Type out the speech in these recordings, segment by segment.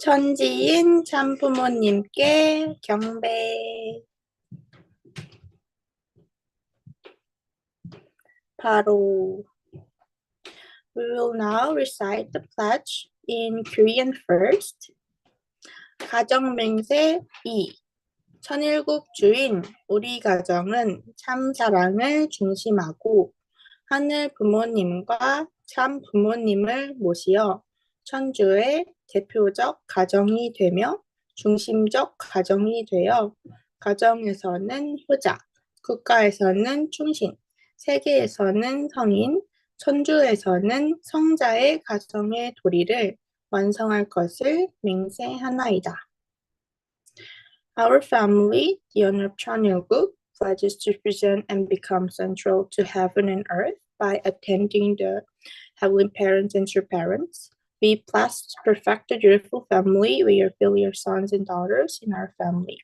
천지인 참부모님께 경배. 바로. We will now recite the pledge in Korean first. 가정맹세 2. 천일국 주인 우리 가정은 참 사랑을 중심하고 하늘 부모님과 참 부모님을 모시어 천주의 대표적 가정이 되며 중심적 가정이 되어 가정에서는 효자, 국가에서는 충신, 세계에서는 성인, 천주에서는 성자의 가정의 도리를 완성할 것을 맹세하나이다. Our family, the honor of Chanyeolguk, pledges to present and become central to heaven and earth by attending the heavenly parents and true parents. We pledge to perfect the beautiful family with your filial sons and daughters in our family,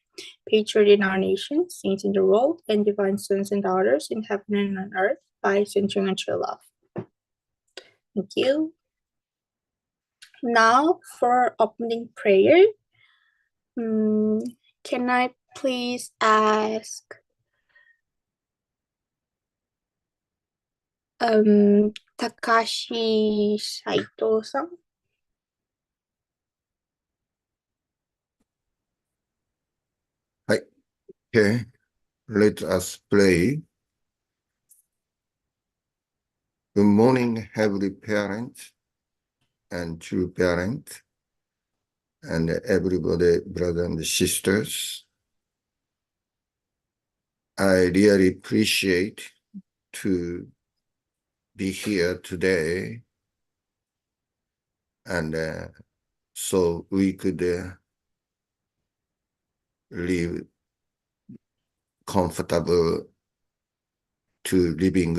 patriot in our nation, saints in the world, and divine sons and daughters in heaven and on earth by centering on true love. Thank you. Now for opening prayer. Can I please ask Takashi Saito-san? Okay, let us pray. Good morning, heavenly parents and true parents, and everybody, brothers and sisters. I really appreciate to be here today, and so we could live comfortable to living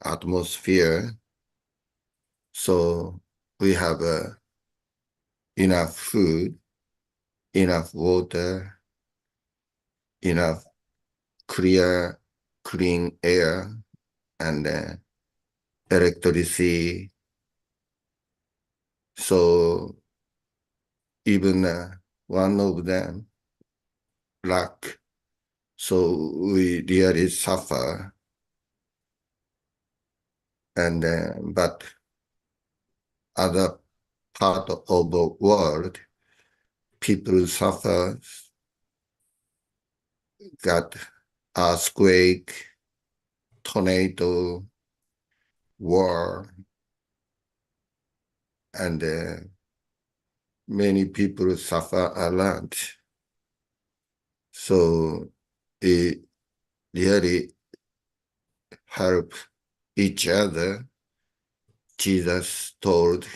atmosphere. So we have enough food, enough water, enough clean air, and electricity. So even one of them lack, so we really suffer. And but other part of the world, people suffer, got earthquake, tornado, war, and many people suffer a lot. So it really help each other. Jesus told,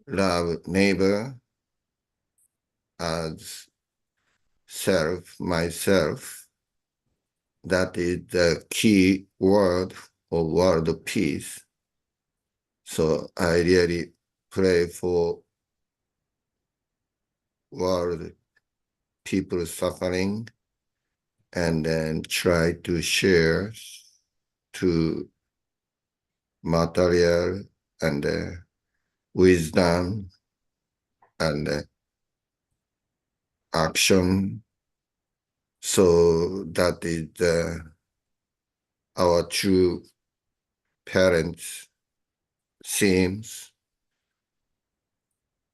love neighbor as myself. That is the key word of world peace. So I really pray for world people suffering, and then try to share to material and wisdom and action. So that is our true parents' themes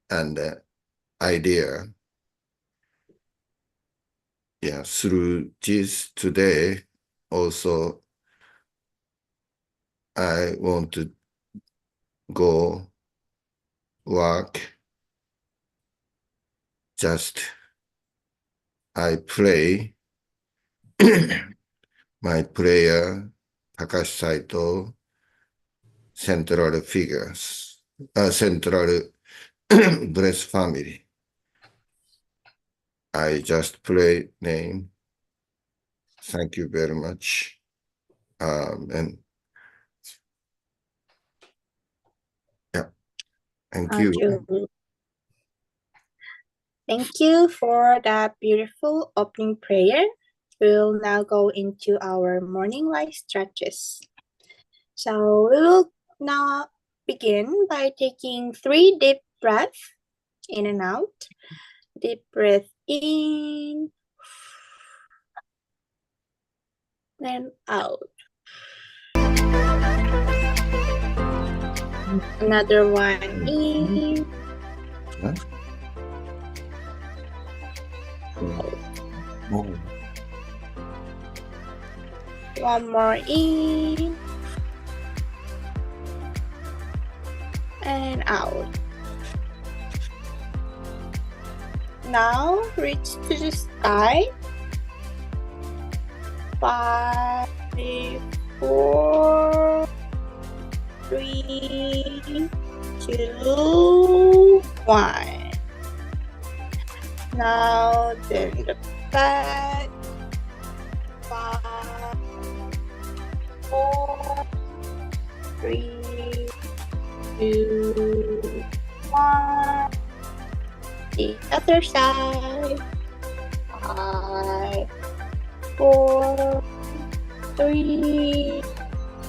and idea. Yeah, through this today, also I want to go work. Just I pray my prayer, Takashi Saito, central figures, central blessed family. I just pray name. Thank you very much. And yeah, thank you. Thank you for that beautiful opening prayer. We'll now go into our morning light stretches. So we will now begin by taking 3 deep breath in and out. Deep breath in and out. Another one in. Huh? Oh. One more in and out. Now reach to the sky. 5, 4, 3, 2, 1. Now turn the back. 5, 4, 3, 2, 1. The other side. 5, 4, 3,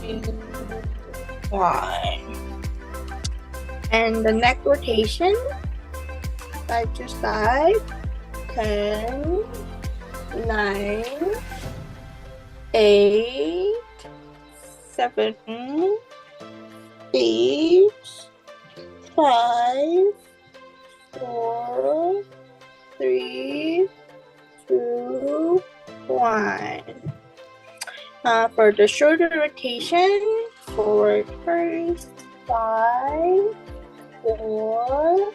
2, 1. And the neck rotation, side to side. 10, 9, 8, 7, 6, 5, 4, 3, 2, 1. For the shoulder rotation, forward first. 5, 4,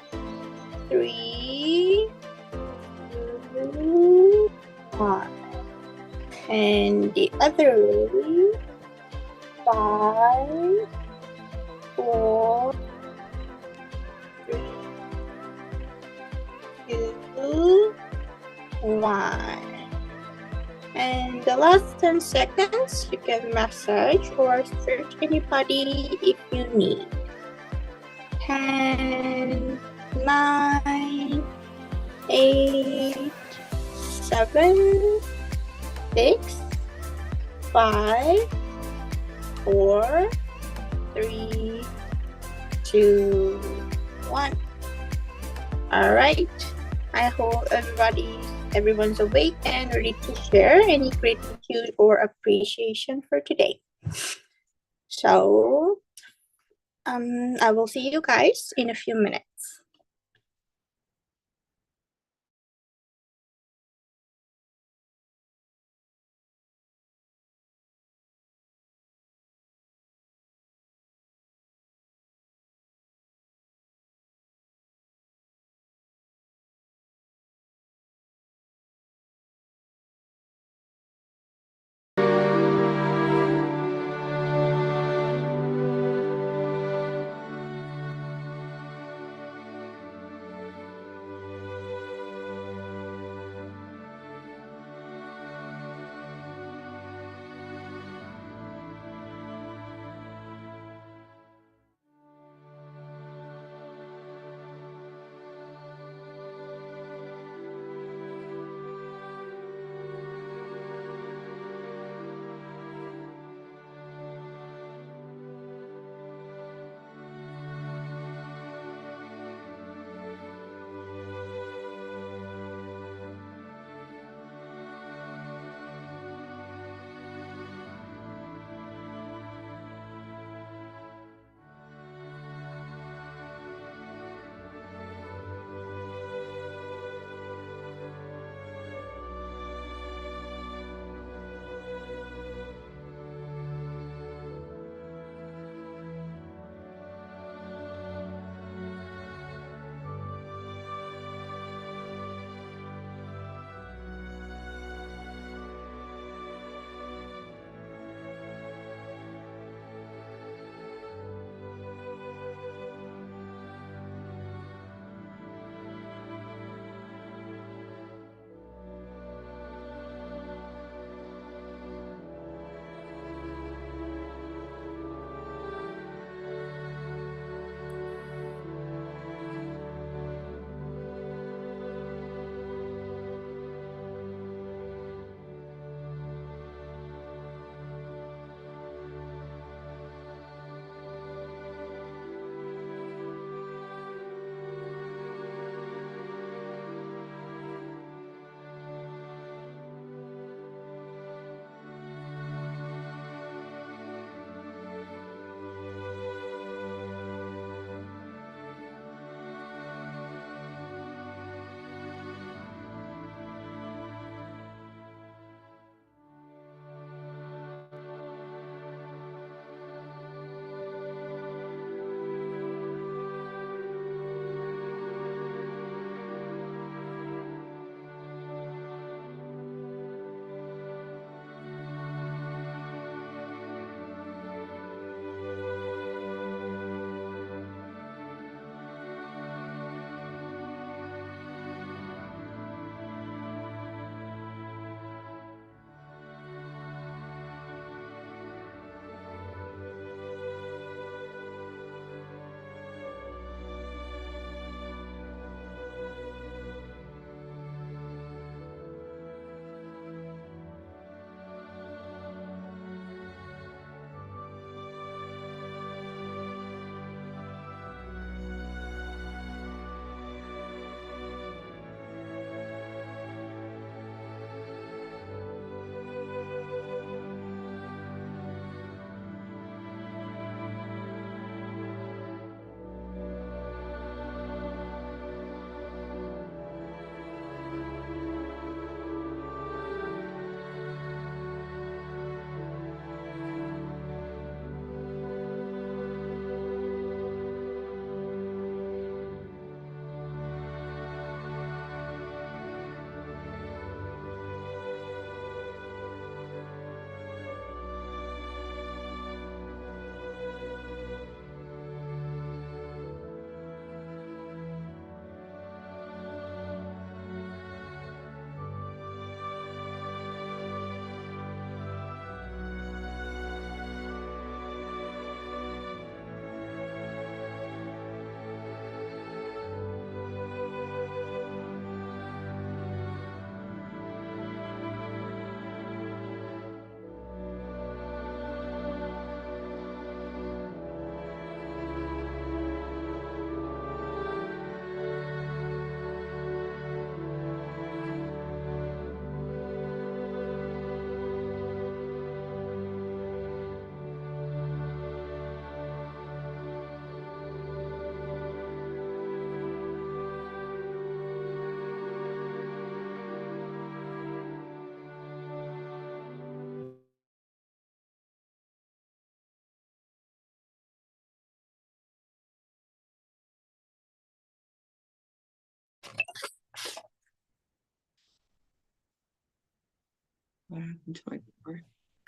3, 2, 1. And the other way. 5, 4, 3, 2, 1. And the last 10 seconds, you can massage or stretch any body if you need. 10, 9, 8, 7, 6, 5, 4, 3, 2, 1. All right. I hope everyone's awake and ready to share any gratitude or appreciation for today. So, I will see you guys in a few minutes.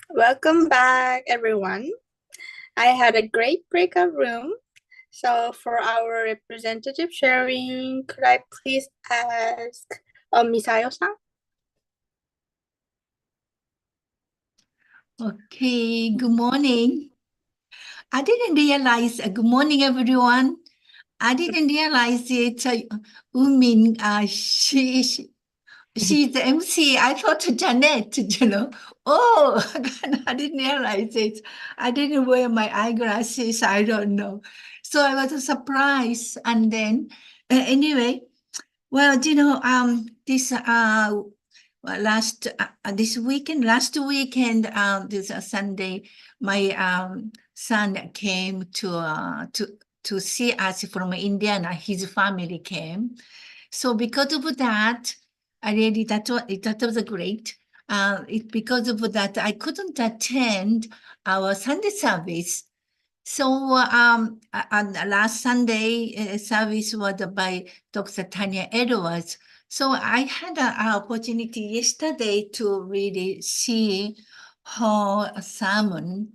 Welcome back, everyone. I had a great breakout room. So for our representative sharing, could I please ask Misayo-san? Okay, good morning. I didn't realize, good morning, everyone. I didn't realize it. Umin, she's the MC. I thought Janet, you know. Oh, I didn't realize it. I didn't wear my eyeglasses. I don't know. So I was surprised. And then, anyway, well, you know, this last weekend, this Sunday, my son came to see us from Indiana. His family came, so because of that, I really that was great. Because of that, I couldn't attend our Sunday service. So on the last Sunday service was by Dr. Tanya Edwards. So I had an opportunity yesterday to really see her sermon.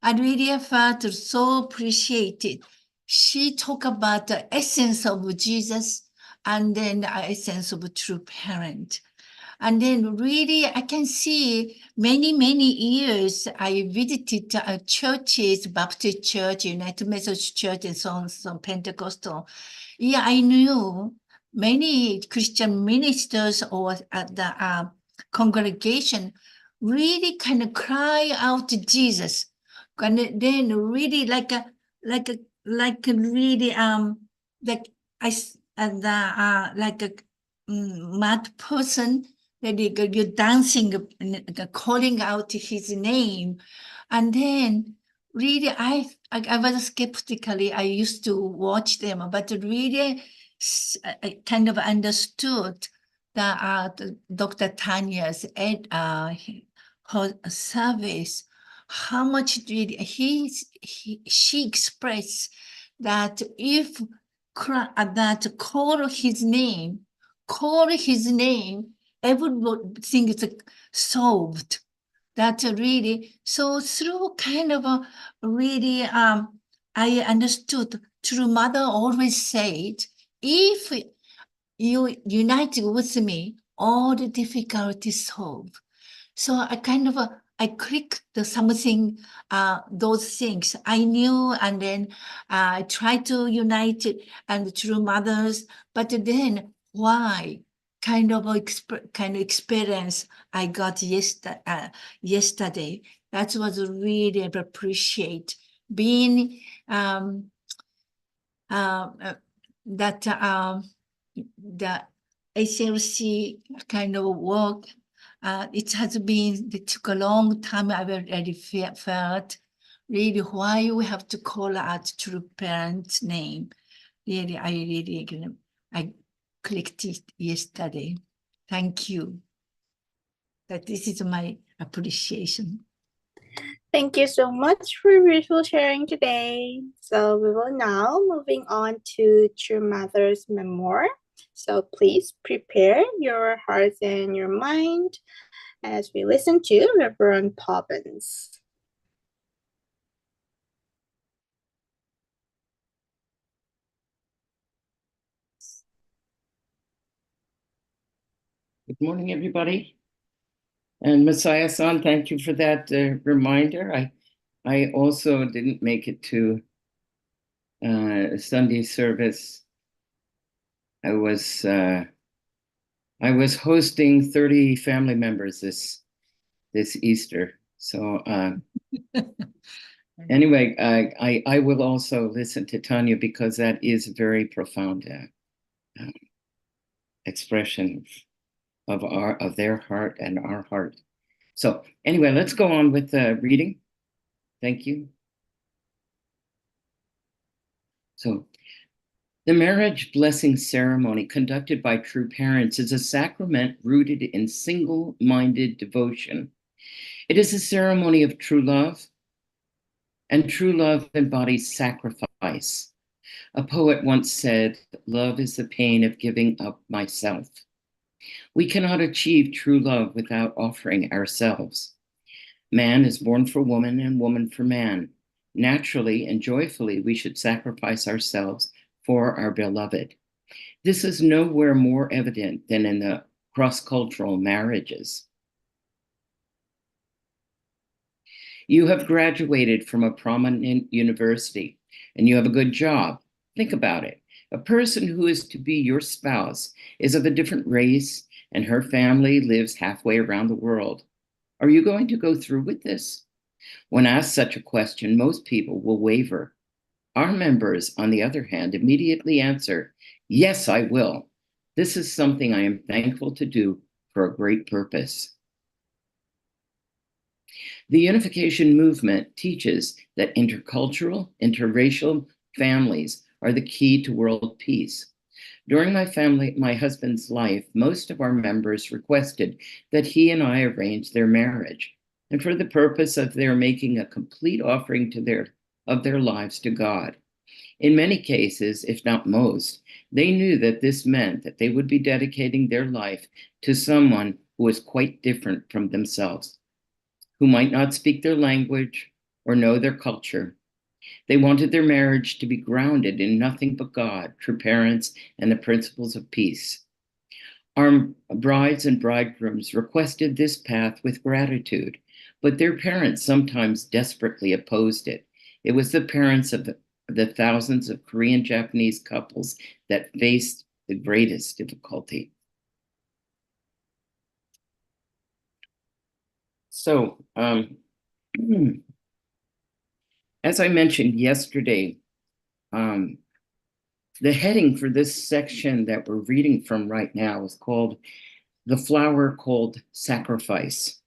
I really felt so appreciated. She talked about the essence of Jesus and then the essence of a true parent. And then really, I can see many, many years I visited churches, Baptist Church, United Methodist Church, and so on, some Pentecostal. Yeah, I knew many Christian ministers or at the congregation really kind of cry out to Jesus. And then really like a really, like like a mad person that you're dancing, calling out his name. And then really, I was skeptically, I used to watch them, but really I kind of understood the Dr. Tanya's her service, how much did she expressed that if that call his name, everything is solved. That's really, so through kind of a really, I understood, true mother always said, if you unite with me, all the difficulties solved. So I kind of, I clicked something, those things I knew, and then I tried to unite it and true mothers, but then why? Kind of experience I got yesterday. That was really appreciate being that the ACLC kind of work. It took a long time. I already felt really why we have to call out true parents' name. Really, I clicked it yesterday. Thank you. That this is my appreciation. Thank you so much for visual sharing today. So we will now moving on to True Mother's Memoir. So please prepare your hearts and your mind as we listen to Reverend Poppins. Good morning, everybody. And Messiah-san, thank you for that reminder. I also didn't make it to Sunday service. I was hosting 30 family members this Easter. So anyway, I will also listen to Tanya because that is a very profound expression of their heart and our heart. So anyway, let's go on with the reading. Thank you. So the marriage blessing ceremony conducted by true parents is a sacrament rooted in single-minded devotion. It is a ceremony of true love, and true love embodies sacrifice. A poet once said, "Love is the pain of giving up myself." We cannot achieve true love without offering ourselves. Man is born for woman and woman for man. Naturally and joyfully, we should sacrifice ourselves for our beloved. This is nowhere more evident than in the cross-cultural marriages. You have graduated from a prominent university and you have a good job. Think about it. A person who is to be your spouse is of a different race and her family lives halfway around the world. Are you going to go through with this? When asked such a question, most people will waver. Our members, on the other hand, immediately answer, yes, I will. This is something I am thankful to do for a great purpose. The unification movement teaches that intercultural, interracial families are the key to world peace. During my husband's life, most of our members requested that he and I arrange their marriage, and for the purpose of their making a complete offering of their lives to God. In many cases, if not most, they knew that this meant that they would be dedicating their life to someone who was quite different from themselves, who might not speak their language or know their culture. They wanted their marriage to be grounded in nothing but God, true parents, and the principles of peace. Our brides and bridegrooms requested this path with gratitude, but their parents sometimes desperately opposed it. It was the parents of the thousands of Korean Japanese couples that faced the greatest difficulty. So, as I mentioned yesterday, the heading for this section that we're reading from right now is called The Flower Called Sacrifice.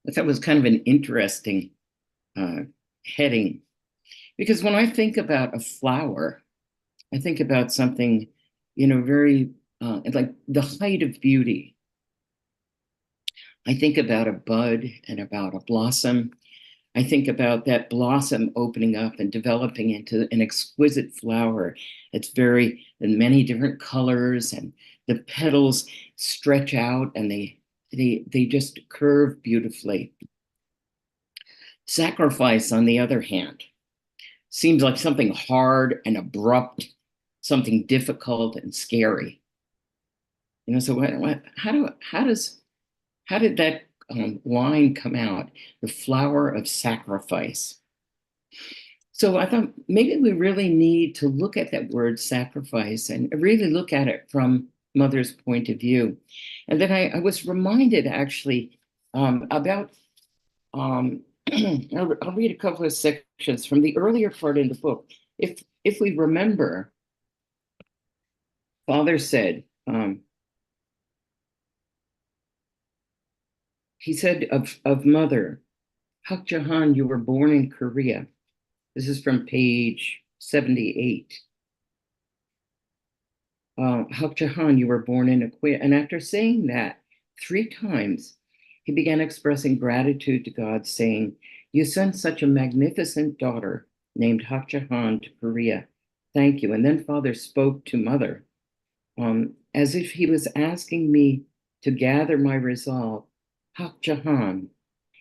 I thought it was kind of an interesting heading, because when I think about a flower, I think about something, very like the height of beauty. I think about a bud and about a blossom. I think about that blossom opening up and developing into an exquisite flower. It's in many different colors, and the petals stretch out and they just curve beautifully. Sacrifice, on the other hand, seems like something hard and abrupt, something difficult and scary. So how did that line come out? The flower of sacrifice. So I thought maybe we really need to look at that word sacrifice and really look at it from Mother's point of view. And then I was reminded actually about, I'll read a couple of sections from the earlier part in the book. If we remember, Father said, he said of Mother, Hak Jahan, you were born in Korea. This is from page 78. Hak Jahan, you were born in Korea. And after saying that 3 times, he began expressing gratitude to God, saying, you sent such a magnificent daughter named Hak Jahan to Korea. Thank you. And then Father spoke to Mother as if he was asking me to gather my resolve. Hak Jahan,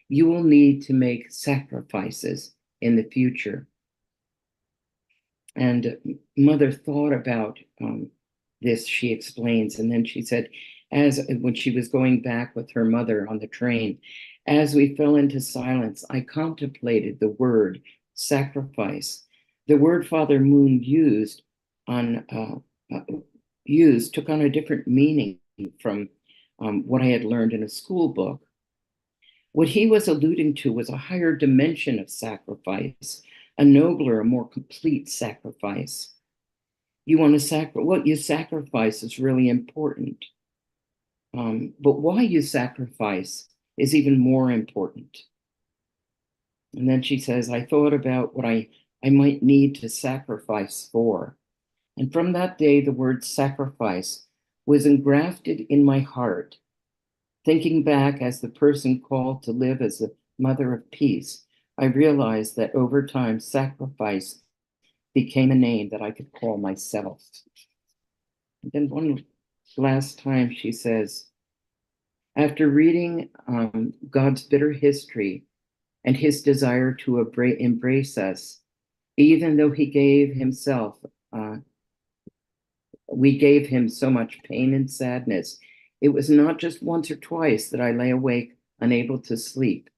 you will need to make sacrifices in the future. And Mother thought about this, she explains, and then she said, when she was going back with her mother on the train, as we fell into silence, I contemplated the word sacrifice. The word Father Moon used took on a different meaning from what I had learned in a school book. What he was alluding to was a higher dimension of sacrifice, a nobler, a more complete sacrifice. What you sacrifice is really important. But why you sacrifice is even more important. And then she says, I thought about what I might need to sacrifice for. And from that day, the word sacrifice was engrafted in my heart. Thinking back as the person called to live as a mother of peace, I realized that over time, sacrifice became a name that I could call myself. And then one last time, she says, after reading God's bitter history and his desire to embrace us, even though he gave himself, we gave him so much pain and sadness. It was not just once or twice that I lay awake, unable to sleep,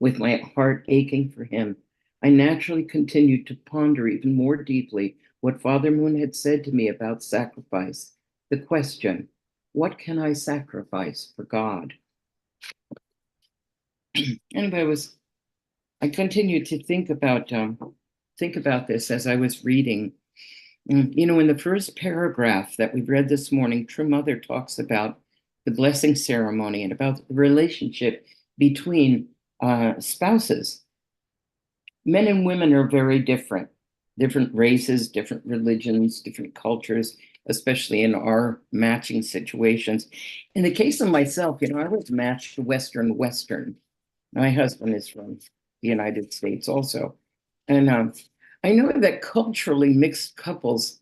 with my heart aching for him. I naturally continued to ponder even more deeply what Father Moon had said to me about sacrifice. The question, what can I sacrifice for God? Anyway, I continued to think about this as I was reading. You know, in the first paragraph that we read this morning, True Mother talks about the blessing ceremony and about the relationship between spouses. Men and women are very different, different races, different religions, different cultures, especially in our matching situations. In the case of myself, you know, I was matched Western. My husband is from the United States also. And I know that culturally mixed couples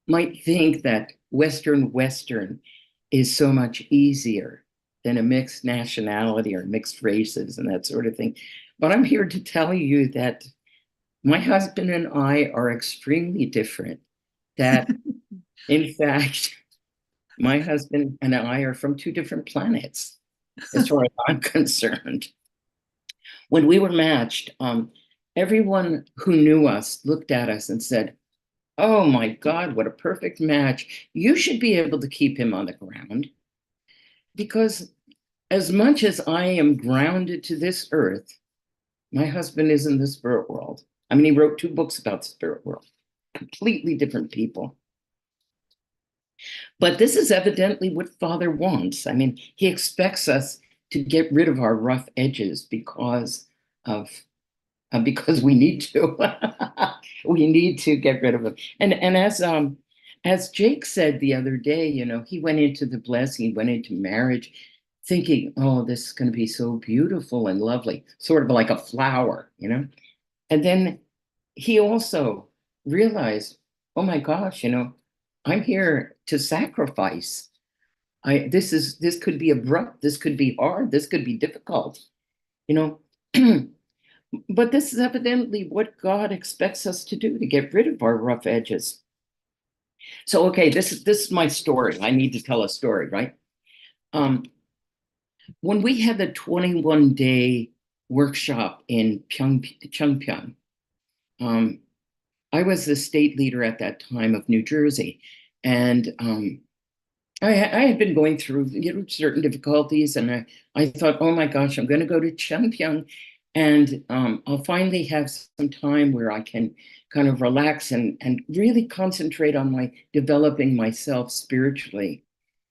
might think that Western is so much easier than a mixed nationality or mixed races and that sort of thing. But I'm here to tell you that my husband and I are extremely different. That, in fact, my husband and I are from two different planets, as far as I'm concerned. When we were matched, everyone who knew us looked at us and said, "Oh my God, what a perfect match. You should be able to keep him on the ground." Because as much as I am grounded to this earth, my husband is in the spirit world. I mean, he wrote 2 books about the spirit world, completely different people. But this is evidently what Father wants. I mean, he expects us to get rid of our rough edges because we need to. We need to get rid of them. And as Jake said the other day, you know, he went into the blessing, he went into marriage, thinking, "Oh, this is going to be so beautiful and lovely," sort of like a flower, you know. And then he also realized, "Oh my gosh, you know, I'm here to sacrifice. This could be abrupt, this could be hard, this could be difficult, you know." But this is evidently what God expects us to do, to get rid of our rough edges. So, okay, this is my story. I need to tell a story, right? When we had the 21-day workshop in Chungpyeong, I was the state leader at that time of New Jersey, and I had been going through, you know, certain difficulties, and I thought, oh my gosh, I'm going to go to Chungpyeong, and I'll finally have some time where I can kind of relax and really concentrate on my developing myself spiritually.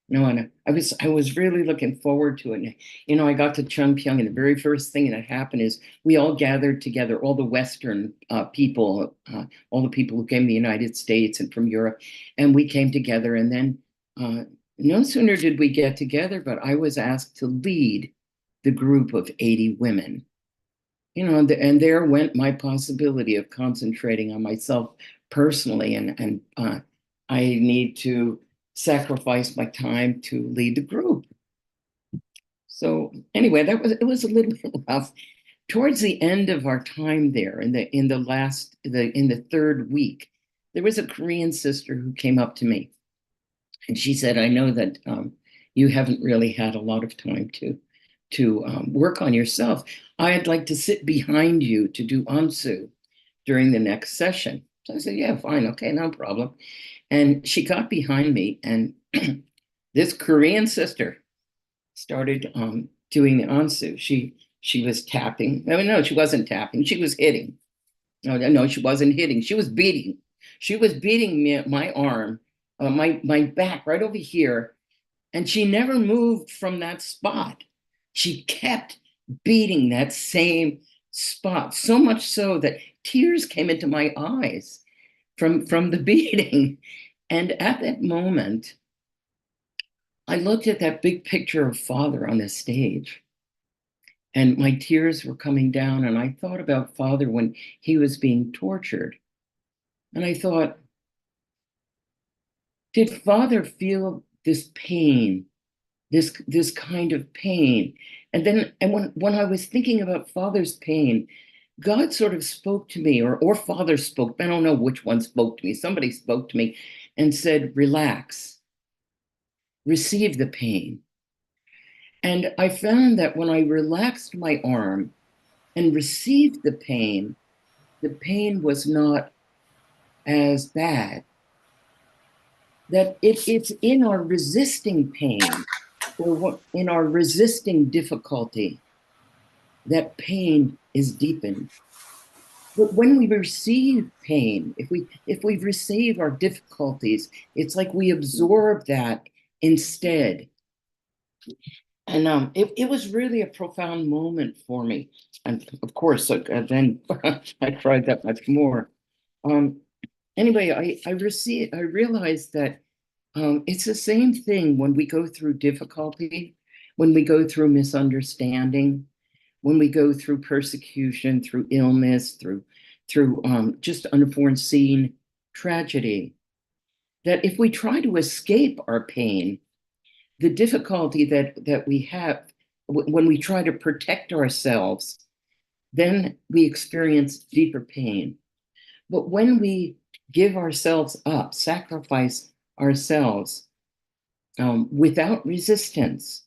You know, and I was really looking forward to it. And, you know, I got to Chungpyeong, and the very first thing that happened is we all gathered together, all the Western people, all the people who came to the United States and from Europe, and we came together. And then no sooner did we get together, but I was asked to lead the group of 80 women. You know, and there went my possibility of concentrating on myself personally, and I need to sacrifice my time to lead the group. So anyway, it was a little bit rough. Towards the end of our time there, in the third week, there was a Korean sister who came up to me, and she said, "I know that you haven't really had a lot of time to work on yourself. I'd like to sit behind you to do Ansu during the next session." So I said, "Yeah, fine, okay, no problem." And she got behind me, and this Korean sister started doing the Ansu. She was tapping. No, she wasn't tapping. She was hitting. No, she wasn't hitting. She was beating. She was beating me, my arm, my back right over here, and she never moved from that spot. She kept beating that same spot, so much so that tears came into my eyes from the beating. And at that moment, I looked at that big picture of Father on the stage, and my tears were coming down. And I thought about Father when he was being tortured. And I thought, did Father feel this pain, this kind of pain? And then, when I was thinking about Father's pain, God sort of spoke to me, or Father spoke. I don't know which one spoke to me. Somebody spoke to me and said, relax, receive the pain. And I found that when I relaxed my arm and received the pain was not as bad. That it's in our resisting pain, or in our resisting difficulty, that pain is deepened. But when we receive pain, if we receive our difficulties, it's like we absorb that instead. And it was really a profound moment for me. And of course, then I cried that much more. Anyway, I realized that it's the same thing when we go through difficulty, when we go through misunderstanding, when we go through persecution, through illness, through just unforeseen tragedy, that if we try to escape our pain, the difficulty that we have when we try to protect ourselves, then we experience deeper pain. But when we give ourselves up, sacrifice ourselves without resistance,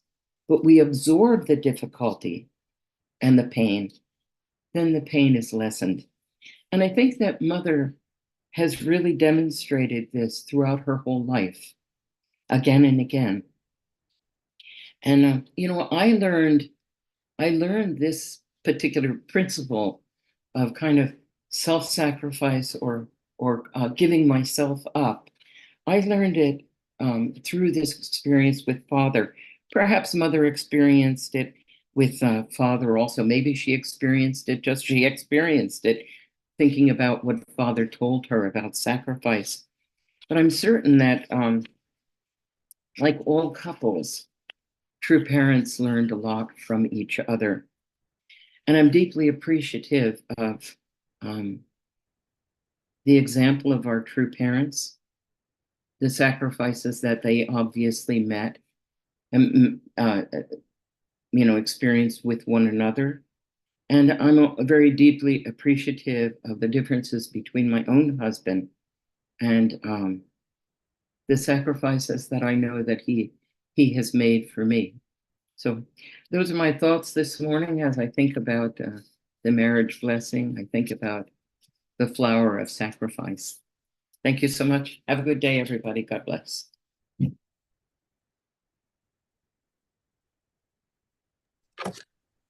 but we absorb the difficulty and the pain, then the pain is lessened. And I think that Mother has really demonstrated this throughout her whole life, again and again. And I learned this particular principle of kind of self-sacrifice or giving myself up. I learned it through this experience with Father. Perhaps Mother experienced it with Father also. Maybe she experienced it thinking about what Father told her about sacrifice. But I'm certain that, like all couples, true parents learned a lot from each other. And I'm deeply appreciative of the example of our true parents, the sacrifices that they obviously met and experienced with one another. And I'm very deeply appreciative of the differences between my own husband and the sacrifices that I know that he has made for me. So those are my thoughts this morning as I think about the marriage blessing. I think about the flower of sacrifice. Thank you so much. Have a good day, everybody. God bless.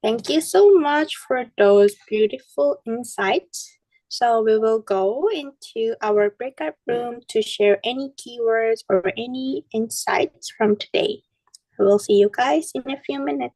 Thank you so much for those beautiful insights. So we will go into our breakout room to share any keywords or any insights from today. I will see you guys in a few minutes.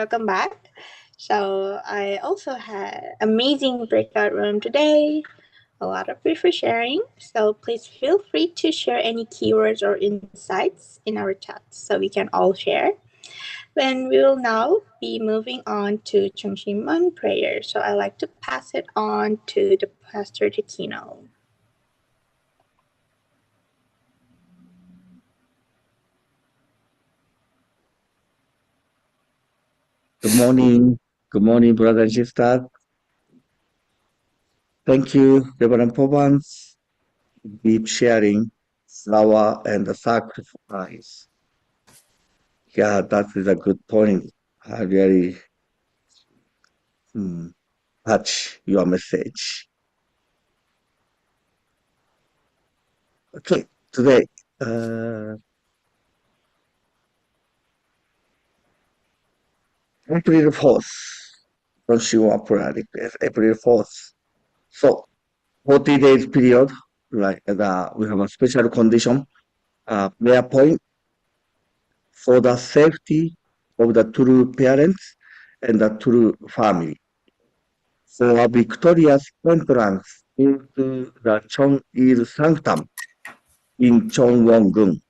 welcome back. So I also had amazing breakout room today. A lot of people sharing. So please feel free to share any keywords or insights in our chat so we can all share. Then we will now be moving on to Chungshimon prayer. So I like to pass it on to the Pastor Takino. Good morning. Good morning, brothers and sisters. Thank you, Reverend Povans. Keep sharing flower and the sacrifice. Yeah, that is a good point. I really touch your message. Okay, today, April 4th, Consumer Prayer Request, April 4th. So, 40 days period, like we have a special condition, prayer point for the safety of the true parents and the true family. For a victorious entrance into the Cheong-il Sanctum in Cheongwon-gung,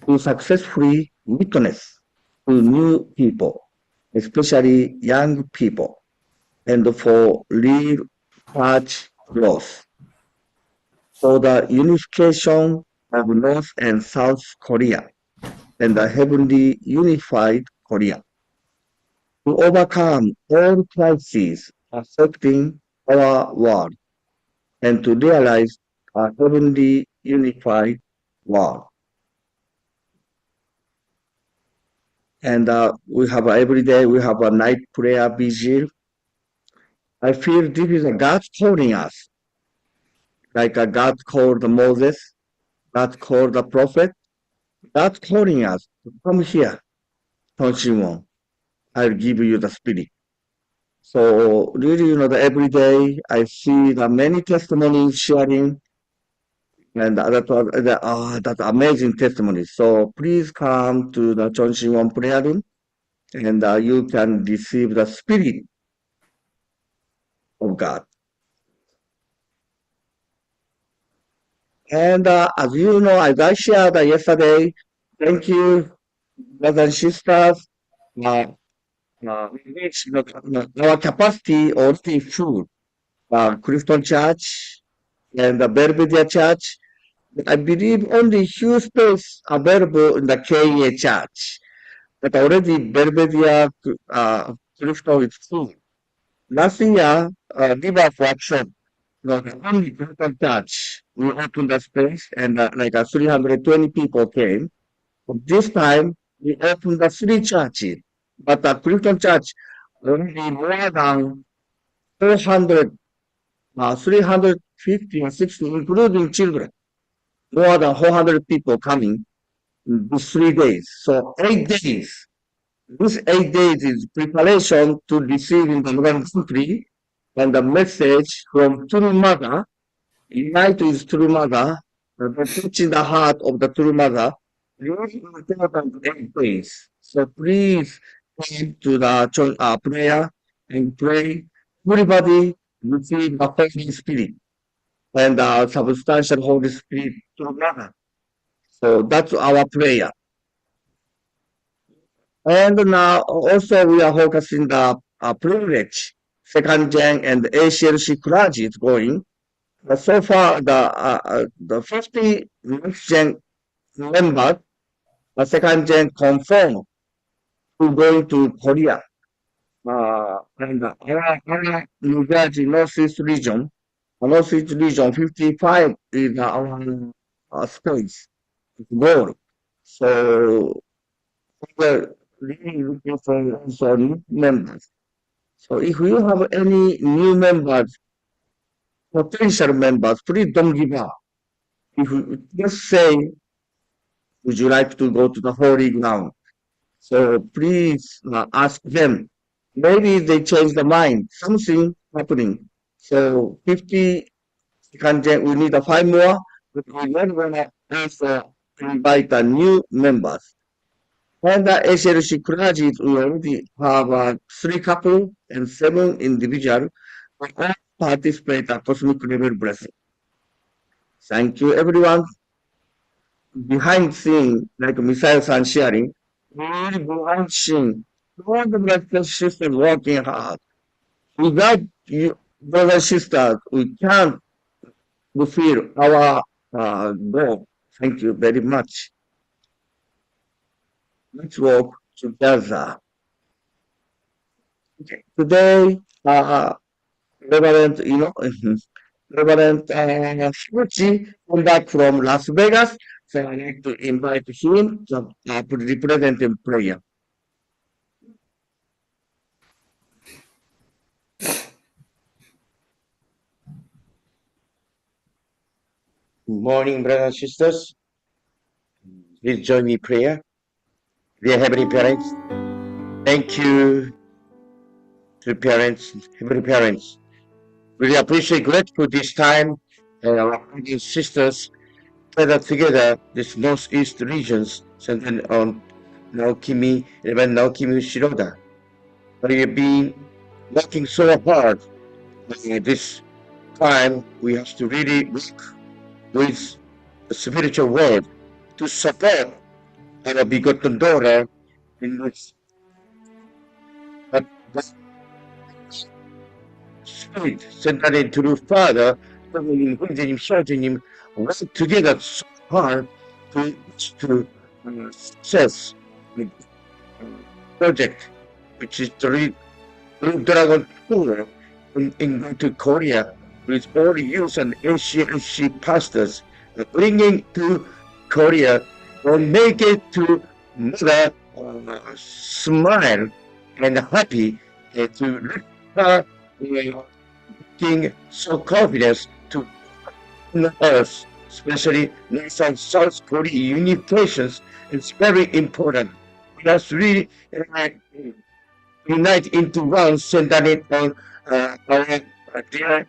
to successfully witness to new people, especially young people, and for real church growth, for the unification of North and South Korea, and the heavenly unified Korea, to overcome all crises affecting our world, and to realize a heavenly unified world. And we have every day, we have a night prayer vigil. I feel this is a God calling us, like a God called Moses, God called the prophet, God calling us to come here, Don Simon. I'll give you the spirit. So really, the every day I see the many testimonies sharing, and that's amazing testimony. So please come to the John Simon prayer room, and you can receive the spirit of God. And as you know, as I shared yesterday, thank you, brothers and sisters. We reached our capacity already full. Christian Church and the Belvedere Church. I believe only few space available in the KA Church. But already Belvedere Christian is full. Last year, River Workshop, the only Christian church, we opened the space and like 320 people came. But this time, we opened the three churches. But the Christian church, already more than 400, 350 or 60, including children. More than 400 people coming in these 3 days. So 8 days. This 8 days is preparation to receive in the Lord's country and the message from True Mother. Unite is True Mother, touching the heart of the True Mother. Really important 8 days. So please come to the prayer and pray. Everybody receive the Holy Spirit and the substantial Holy Spirit together. So that's our prayer. And now also we are focusing the privilege, second gen and ACLC class is going. So far the 50 next gen members, the second gen confirmed to go to Korea. And our New Jersey Northeast region, Northeast region 55 is our space goal. So we're really looking for also new members. So if you have any new members, potential members, please don't give up. If you just say, would you like to go to the holy ground? So please ask them. Maybe they change their mind. Something happening. So 50 we need a 5 more. But we're not gonna ask invite the new members. And the ACLC graduate, we already have 3 couple and 7 individual who all participate at Cosmic Level Blessing. Thank you, everyone. Behind scene, like Misael-san sharing, really behind scene, all the brothers and sisters working hard. Without you, brothers and sisters, we can't fulfill our goal. Thank you very much. Let's work together. Okay. Today, Reverend, Reverend Fuji come back from Las Vegas, so I like to invite him to represent in prayer. Good morning, brothers and sisters. Please join me in prayer. Dear Heavenly Parents, thank you to parents, Heavenly Parents. Really appreciate, grateful this time, and our brothers and sisters gathered together this northeast regions centered on Naokimi, Reverend Naokimi Shiroda. We have been working so hard this time. We have to really work with the spiritual world to support our begotten daughter in this. But spirit centered into the Father, in Hindenim, Shortenim, work together so hard to success the project, which is the Blue Dragon Tour in going to Korea with all youth and ACLC pastors, bringing to Korea and make it to mother smile and happy to let her being so confident to us, especially North and South Korea unifications. It's very important. We must really unite into one, centered on our dear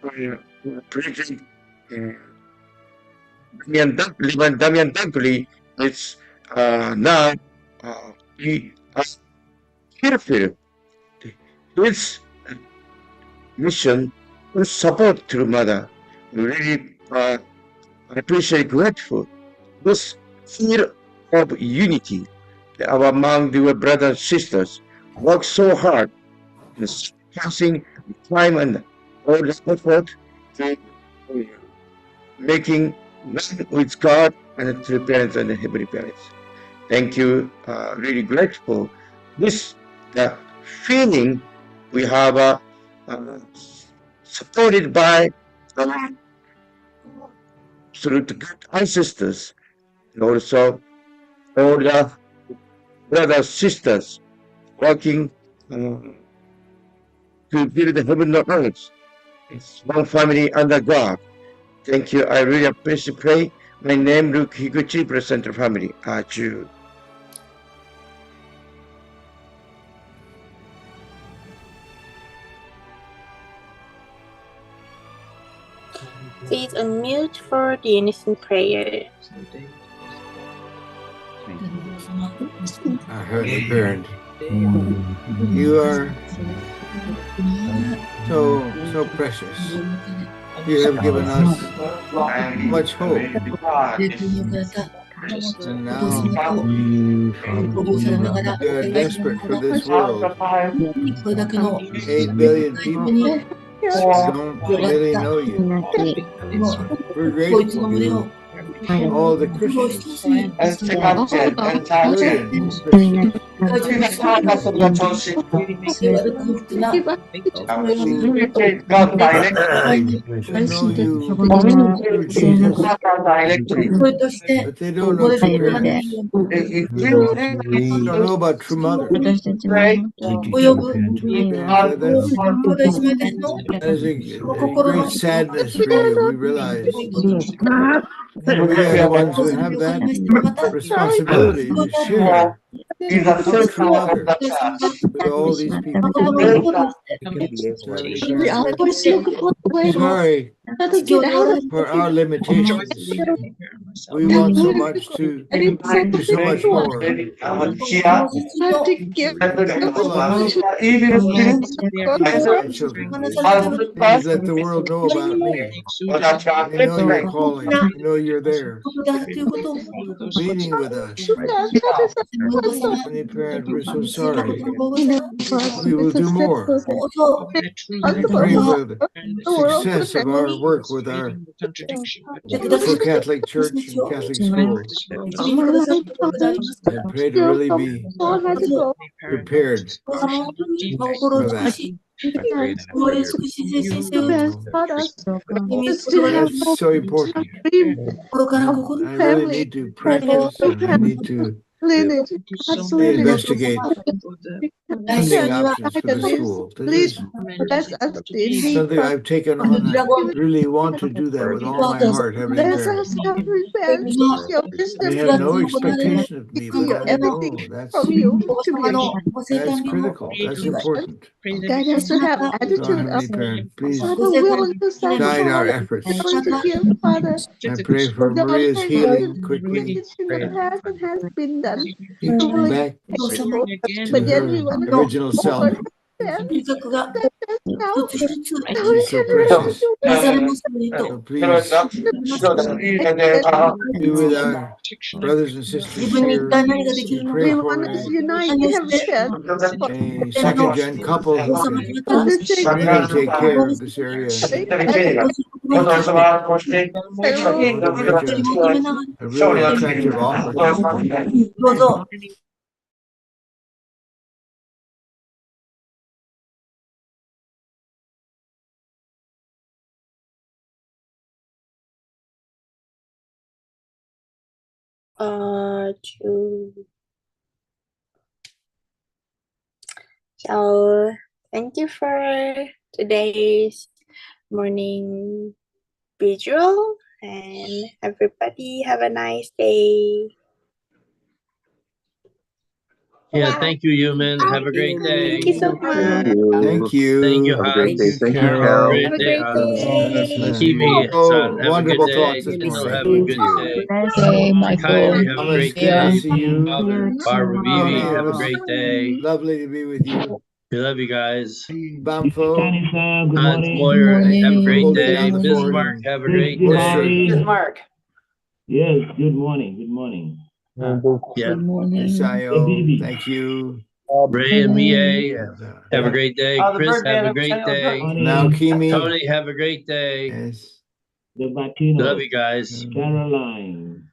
President Damian Dunkley. It's now we are careful his mission to support to mother. We really appreciate, grateful this feel of unity among the brothers and sisters. Work so hard in passing time and all the effort to making one with God and the parents and the Heavenly Parents. Thank you. Really grateful. This feeling we have supported by through the good ancestors and also all the brothers sisters working to build the heaven on earth. It's one family under God. Thank you. I really appreciate. Pray. My name Luke Higuchi, presenter family. Aju. Please unmute for the innocent prayer. Our Heavenly Parent, you are so precious. You have given us much hope. And now we are desperate for this world. 8 billion people don't really know you. We're grateful to all the Christians, billions of Christians, know you through Jesus, but they don't know true parents. They don't know about true mother. That is a great sadness for you. We realize we are the ones who have that responsibility to share our true mother with all these people. Sorry for our limitations. We want so much to do so much more. Help us, my children. Please let the world know about me. They know you're calling. They know you're there, pleading with us. Many parents, we're so sorry. We will do more. I pray for the success of our work with our for Catholic Church and Catholic schools. I pray to really be prepared for that. That's so important. I really need to practice and I need to investigate funding options for the school. This is something I've taken on. I really want to do that with all my heart, Heavenly Parent. They have no expectation of me, but I know that's critical. That's important. Guide us to have So, attitude of Heavenly Parent, please Father willing to guide our efforts. going to give, Father. I pray for Maria's healing quickly. In the past and has been done. Back to But yet we her want to original self. She's She's so precious. So please be with our brothers and sisters here. We pray we for want to unite a second-gen couple who can really take care of this area and go to make a really attractive offer to the school. So thank you for today's morning visual, and everybody have a nice day. Yeah, thank you, Yuman. Have a great day. Thank you so much. Thank you. Thank you, Have a great day. Hans. Thank you, Have a Cal. great Have a day, great Hans. day. Kimi-san, have a good Wonderful day. thoughts this Daniel, morning. have a good day. Kylie, have a Thomas, great good to day. see you. Barbara Vivi, Tony, it have a was great day. lovely to be with you. We love you guys. Bamfo, Hans Moyer, have a great holding day. down the fort. Bismarck, have a great Worcester. day. Bismarck. Yes, good morning. Good morning. Yeah. Isayo, thank you. Ray and Mie, have a great day. Oh, the Chris, bird have man. a great day. Now Kimi. Tony, have a great day. Yes. The Latino, Love you guys. Caroline,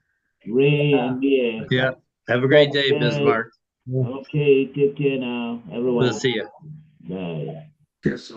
Ray, and Mia. Yeah. Have a great day, Bismarck. Okay, take care now, everyone. We'll see you. Bye. Yes.